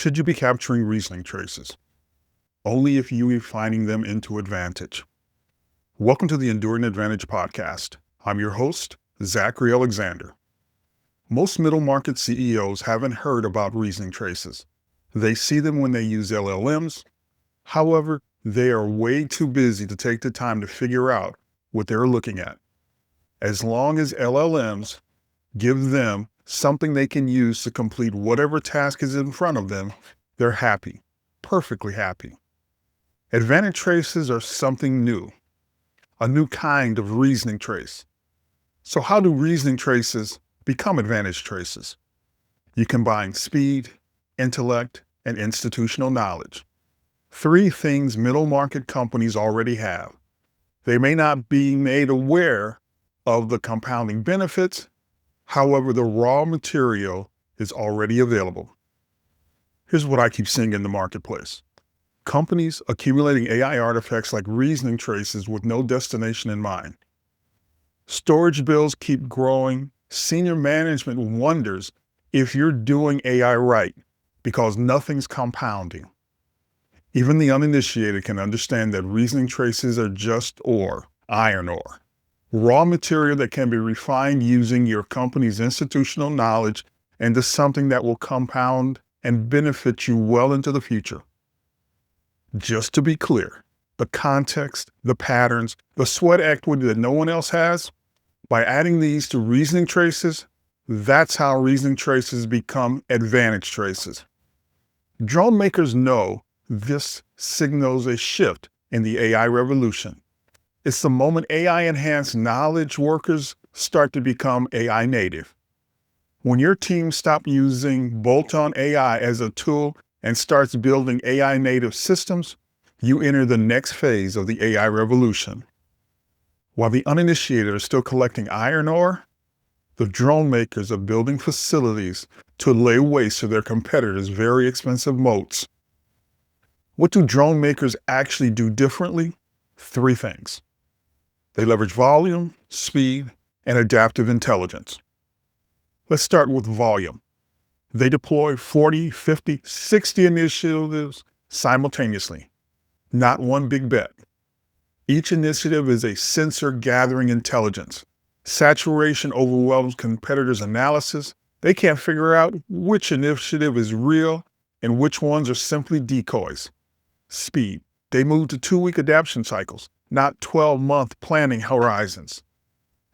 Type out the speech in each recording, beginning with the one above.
Should you be capturing reasoning traces? Only if you are refining them into advantage. Welcome to the Enduring Advantage podcast. I'm your host, Zachary Alexander. Most middle market CEOs haven't heard about reasoning traces. They see them when they use LLMs. However, they are way too busy to take the time to figure out what they're looking at. As long as LLMs give them something they can use to complete whatever task is in front of them, they're happy, perfectly happy. Advantage traces are something new, a new kind of reasoning trace. So how do reasoning traces become advantage traces? You combine speed, intellect, and institutional knowledge. Three things middle market companies already have. They may not be made aware of the compounding benefits. However, the raw material is already available. Here's what I keep seeing in the marketplace. Companies accumulating AI artifacts like reasoning traces with no destination in mind. Storage bills keep growing. Senior management wonders if you're doing AI right because nothing's compounding. Even the uninitiated can understand that reasoning traces are just ore, iron ore. Raw material that can be refined using your company's institutional knowledge into something that will compound and benefit you well into the future. Just to be clear, the context, the patterns, the sweat equity that no one else has, by adding these to reasoning traces, that's how reasoning traces become advantage traces. Drone makers know this signals a shift in the AI revolution. It's the moment AI-enhanced knowledge workers start to become AI native. When your team stops using bolt-on AI as a tool and starts building AI native systems, you enter the next phase of the AI revolution. While the uninitiated are still collecting iron ore, the drone makers are building facilities to lay waste to their competitors' very expensive moats. What do drone makers actually do differently? Three things. They leverage volume, speed, and adaptive intelligence. Let's start with volume. They deploy 40, 50, 60 initiatives simultaneously, not one big bet. Each initiative is a sensor gathering intelligence. Saturation overwhelms competitors' analysis. They can't figure out which initiative is real and which ones are simply decoys. Speed. They move to 2-week adaptation cycles, not 12-month planning horizons.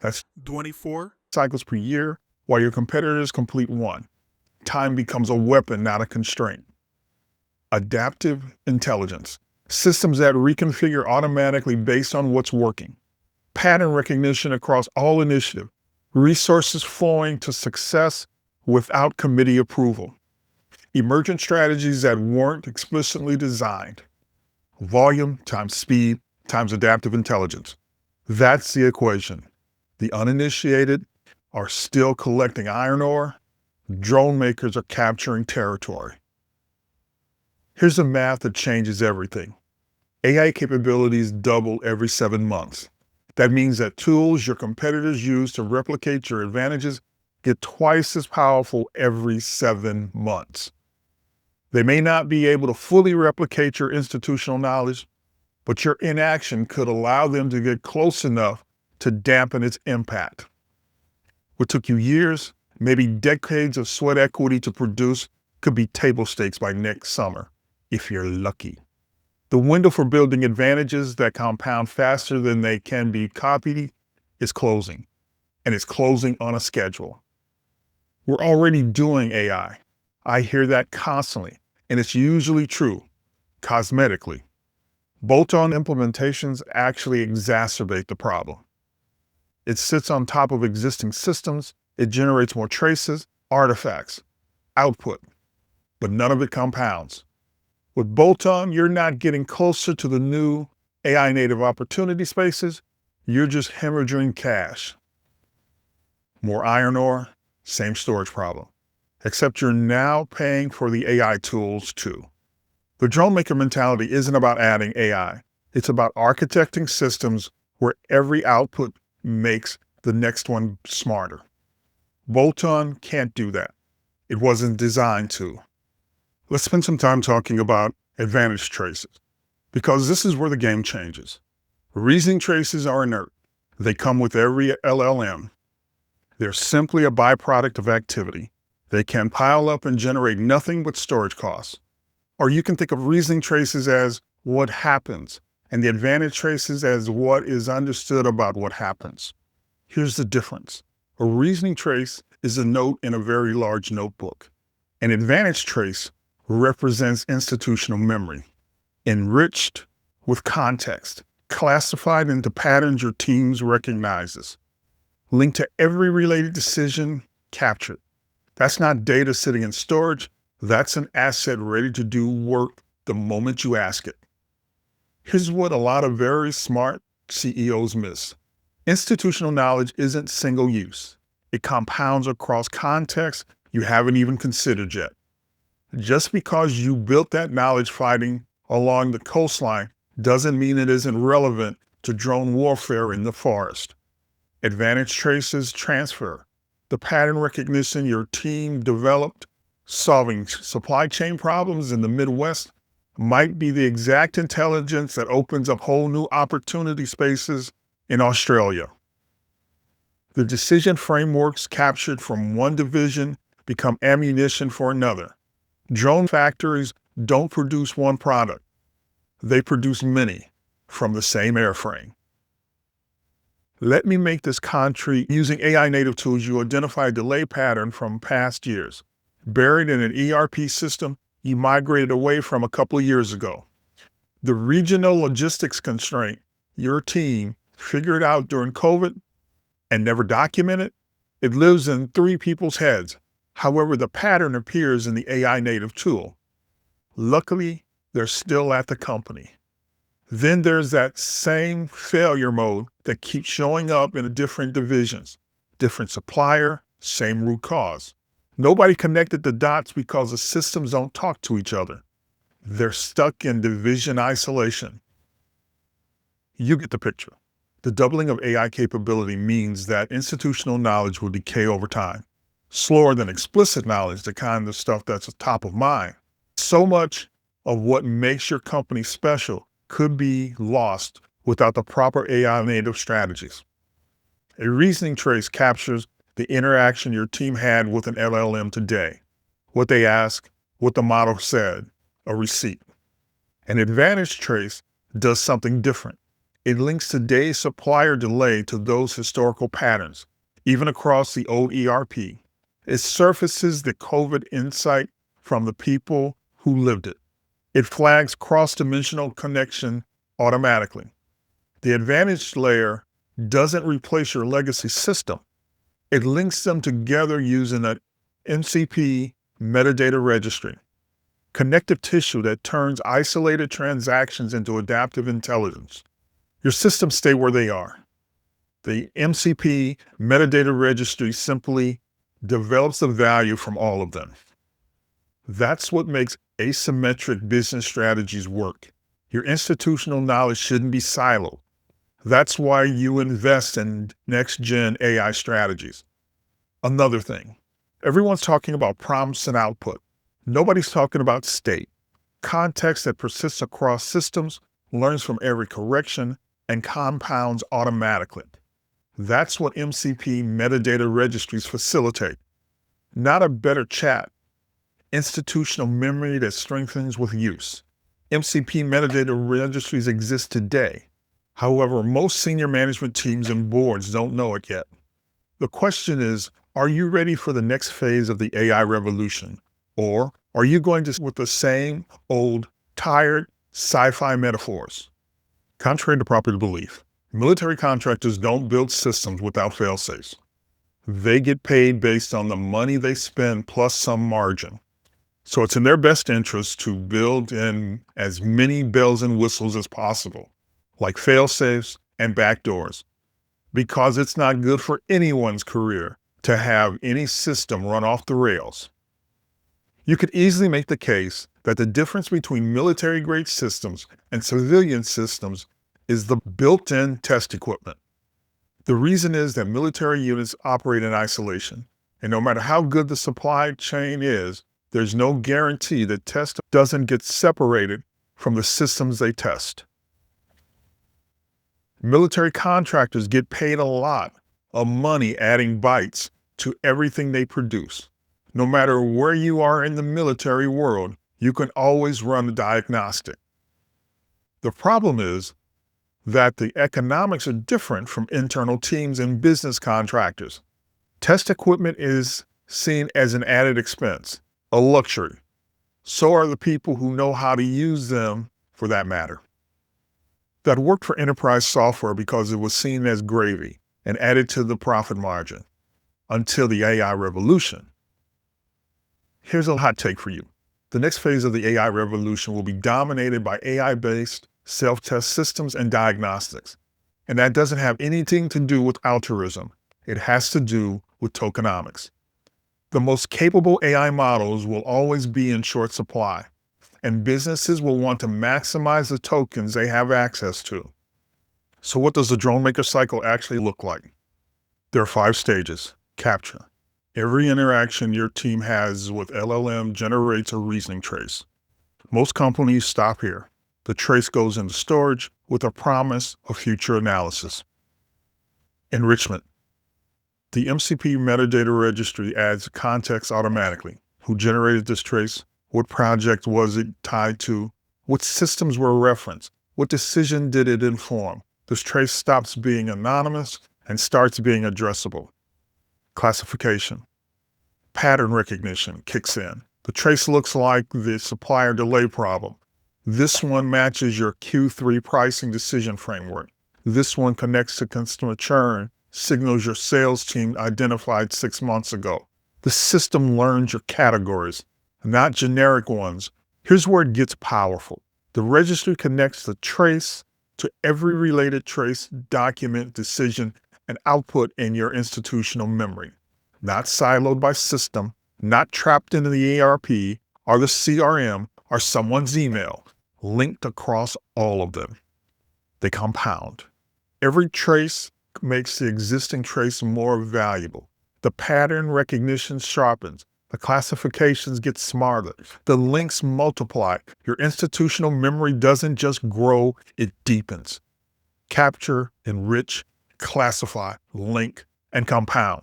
That's 24 cycles per year, while your competitors complete one. Time becomes a weapon, not a constraint. Adaptive intelligence. Systems that reconfigure automatically based on what's working. Pattern recognition across all initiatives. Resources flowing to success without committee approval. Emergent strategies that weren't explicitly designed. Volume times speed times adaptive intelligence. That's the equation. The uninitiated are still collecting iron ore. Drone makers are capturing territory. Here's the math that changes everything. AI capabilities double every 7 months. That means that tools your competitors use to replicate your advantages get twice as powerful every 7 months. They may not be able to fully replicate your institutional knowledge, but your inaction could allow them to get close enough to dampen its impact. What took you years, maybe decades of sweat equity to produce could be table stakes by next summer, if you're lucky. The window for building advantages that compound faster than they can be copied is closing, and it's closing on a schedule. We're already doing AI. I hear that constantly, and it's usually true, cosmetically. Bolt-on implementations actually exacerbate the problem. It sits on top of existing systems, it generates more traces, artifacts, output, but none of it compounds. With bolt-on, you're not getting closer to the new AI native opportunity spaces, you're just hemorrhaging cash. More iron ore, same storage problem. Except you're now paying for the AI tools too. The drone maker mentality isn't about adding AI. It's about architecting systems where every output makes the next one smarter. Bolt-on can't do that. It wasn't designed to. Let's spend some time talking about advantage traces, because this is where the game changes. Reasoning traces are inert. They come with every LLM. They're simply a byproduct of activity. They can pile up and generate nothing but storage costs. Or you can think of reasoning traces as what happens, and the advantage traces as what is understood about what happens. Here's the difference. A reasoning trace is a note in a very large notebook. An advantage trace represents institutional memory, enriched with context, classified into patterns your teams recognizes, linked to every related decision captured. That's not data sitting in storage. That's an asset ready to do work the moment you ask it. Here's what a lot of very smart CEOs miss. Institutional knowledge isn't single use. It compounds across contexts you haven't even considered yet. Just because you built that knowledge fighting along the coastline doesn't mean it isn't relevant to drone warfare in the forest. Advantage traces transfer. The pattern recognition your team developed solving supply chain problems in the Midwest might be the exact intelligence that opens up whole new opportunity spaces in Australia. The decision frameworks captured from one division become ammunition for another. Drone factories don't produce one product. They produce many from the same airframe. Let me make this concrete. Using AI native tools, you identify a delay pattern from past years, buried in an ERP system you migrated away from a couple of years ago. The regional logistics constraint your team figured out during COVID and never documented, it lives in 3 people's heads. However, the pattern appears in the AI native tool. Luckily, they're still at the company. Then there's that same failure mode that keeps showing up in different divisions, different supplier, same root cause. Nobody connected the dots because the systems don't talk to each other. They're stuck in division isolation. You get the picture. The doubling of AI capability means that institutional knowledge will decay over time, slower than explicit knowledge, the kind of stuff that's top of mind. So much of what makes your company special could be lost without the proper AI native strategies. A reasoning trace captures the interaction your team had with an LLM today, what they asked, what the model said, a receipt. An advantage trace does something different. It links today's supplier delay to those historical patterns, even across the old ERP. It surfaces the COVID insight from the people who lived it. It flags cross-dimensional connection automatically. The advantage layer doesn't replace your legacy system. It links them together using an MCP metadata registry, connective tissue that turns isolated transactions into adaptive intelligence. Your systems stay where they are. The MCP metadata registry simply develops the value from all of them. That's what makes asymmetric business strategies work. Your institutional knowledge shouldn't be siloed. That's why you invest in next-gen AI strategies. Another thing, everyone's talking about prompts and output. Nobody's talking about state. Context that persists across systems, learns from every correction, and compounds automatically. That's what MCP metadata registries facilitate. Not a better chat. Institutional memory that strengthens with use. MCP metadata registries exist today. However, most senior management teams and boards don't know it yet. The question is, are you ready for the next phase of the AI revolution? Or are you going to with the same old, tired sci-fi metaphors? Contrary to popular belief, military contractors don't build systems without fail-safes. They get paid based on the money they spend plus some margin. So it's in their best interest to build in as many bells and whistles as possible, like fail-safes and backdoors, because it's not good for anyone's career to have any system run off the rails. You could easily make the case that the difference between military-grade systems and civilian systems is the built-in test equipment. The reason is that military units operate in isolation, and no matter how good the supply chain is, there's no guarantee that test doesn't get separated from the systems they test. Military contractors get paid a lot of money adding bytes to everything they produce. No matter where you are in the military world, you can always run a diagnostic. The problem is that the economics are different from internal teams and business contractors. Test equipment is seen as an added expense, a luxury. So are the people who know how to use them, for that matter. That worked for enterprise software because it was seen as gravy and added to the profit margin until the AI revolution. Here's a hot take for you. The next phase of the AI revolution will be dominated by AI-based self-test systems and diagnostics. And that doesn't have anything to do with altruism. It has to do with tokenomics. The most capable AI models will always be in short supply, and businesses will want to maximize the tokens they have access to. So what does the drone maker cycle actually look like? There are 5 stages. Capture. Every interaction your team has with LLM generates a reasoning trace. Most companies stop here. The trace goes into storage with a promise of future analysis. Enrichment. The MCP metadata registry adds context automatically. Who generated this trace? What project was it tied to? What systems were referenced? What decision did it inform? This trace stops being anonymous and starts being addressable. Classification. Pattern recognition kicks in. The trace looks like the supplier delay problem. This one matches your Q3 pricing decision framework. This one connects to customer churn, signals your sales team identified 6 months ago. The system learns your categories, not generic ones. Here's where it gets powerful. The registry connects the trace to every related trace, document, decision, and output in your institutional memory. Not siloed by system, not trapped into the ERP or the CRM or someone's email, linked across all of them. They compound. Every trace makes the existing trace more valuable. The pattern recognition sharpens. The classifications get smarter. The links multiply. Your institutional memory doesn't just grow, it deepens. Capture, enrich, classify, link, and compound.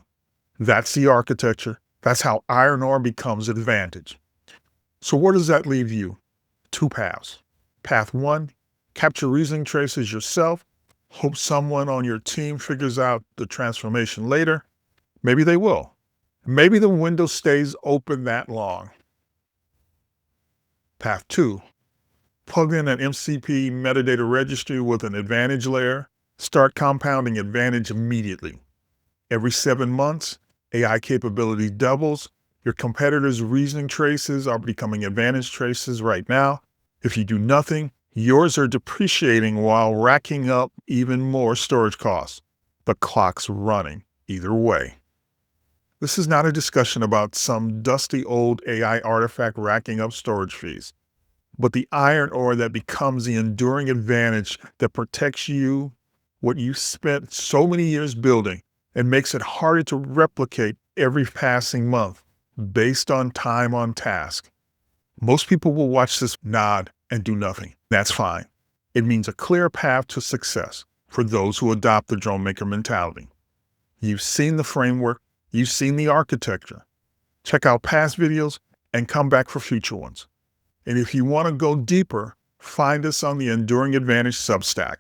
That's the architecture. That's how iron ore becomes advantage. So where does that leave you? 2 paths. Path 1, capture reasoning traces yourself. Hope someone on your team figures out the transformation later. Maybe they will. Maybe the window stays open that long. Path 2, plug in an MCP metadata registry with an advantage layer. Start compounding advantage immediately. Every 7 months, AI capability doubles. Your competitors' reasoning traces are becoming advantage traces right now. If you do nothing, yours are depreciating while racking up even more storage costs. The clock's running either way. This is not a discussion about some dusty old AI artifact racking up storage fees, but the iron ore that becomes the enduring advantage that protects you, what you spent so many years building, and makes it harder to replicate every passing month based on time on task. Most people will watch this, nod, and do nothing. That's fine. It means a clear path to success for those who adopt the drone maker mentality. You've seen the framework, you've seen the architecture. Check out past videos and come back for future ones. And if you want to go deeper, find us on the Enduring Advantage Substack.